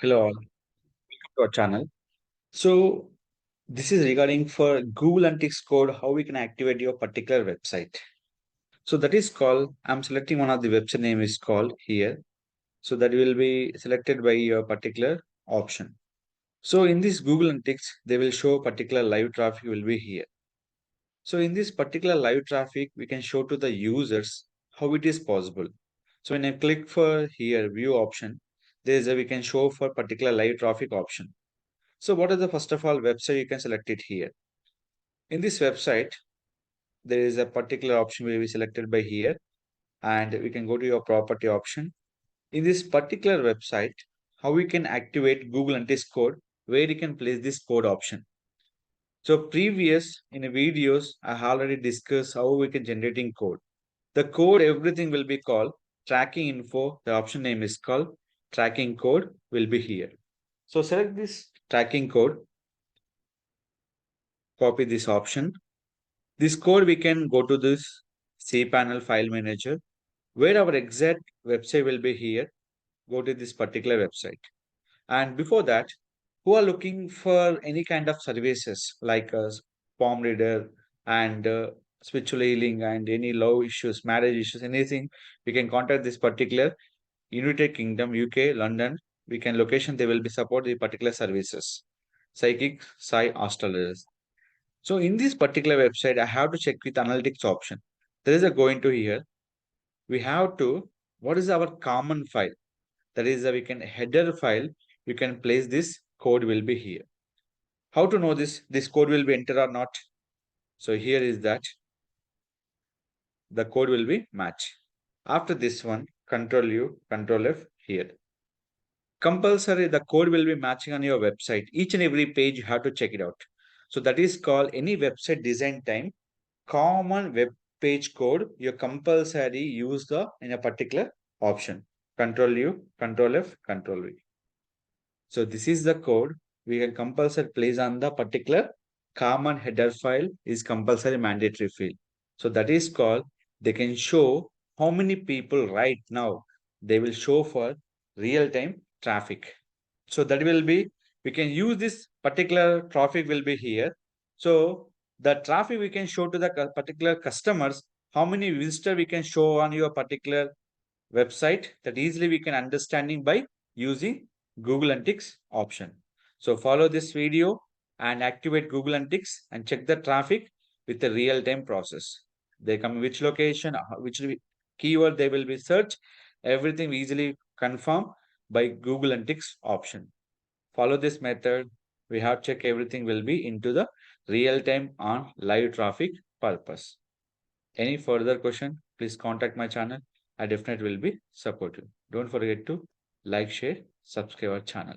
Hello all, welcome to our channel. So this is regarding for Google Analytics code, how we can activate your particular website. So that is called, I'm selecting one of the website name is called here. So that will be selected by your particular option. So in this Google Analytics, they will show particular live traffic will be here. So in this particular live traffic, we can show to the users how it is possible. So when I click for here view option, there is a we can show for particular live traffic option. So what is the first of all website you can select it here. In this website, there is a particular option will be selected by here and we can go to your property option. In this particular website, how we can activate Google Analytics code where you can place this code option. So previous in the videos, I already discussed how we can generating code. The code, everything will be called tracking info. The option name is called tracking code will be here. So select this tracking code, copy this option. This code we can go to this cPanel file manager where our exact website will be here. Go to this particular website. And before that, who are looking for any kind of services like a palm reader and spiritual healing and any law issues, marriage issues, anything, we can contact this particular United Kingdom, UK, London. We can location, they will be support the particular services. Psychic, Psy, astrologers. So in this particular website, I have to check with analytics option. There is a go into here. We have to, what is our common file? That is a we can header file. You can place this code will be here. How to know this code will be entered or not? So here is that the code will be match. After this one, control U, control F here. Compulsory, the code will be matching on your website. Each and every page you have to check it out. So that is called any website design time common web page code you compulsory use the in a particular option. Control U, Control F, Control V. So this is the code we can compulsory place on the particular common header file is compulsory mandatory field. So that is called they can show how many people right now they will show for real time traffic. So that will be we can use this particular traffic will be here. So the traffic we can show to the particular customers how many visitor we can show on your particular website that easily we can understanding by using Google Analytics option. So follow this video and activate Google Analytics and check the traffic with the real-time process. They come which location, which keyword they will be search, everything easily confirm by Google Analytics option. Follow this method. We have check everything will be into the real-time on live traffic purpose. Any further question, please contact my channel. I definitely will be supportive. Don't forget to like, share, subscribe our channel.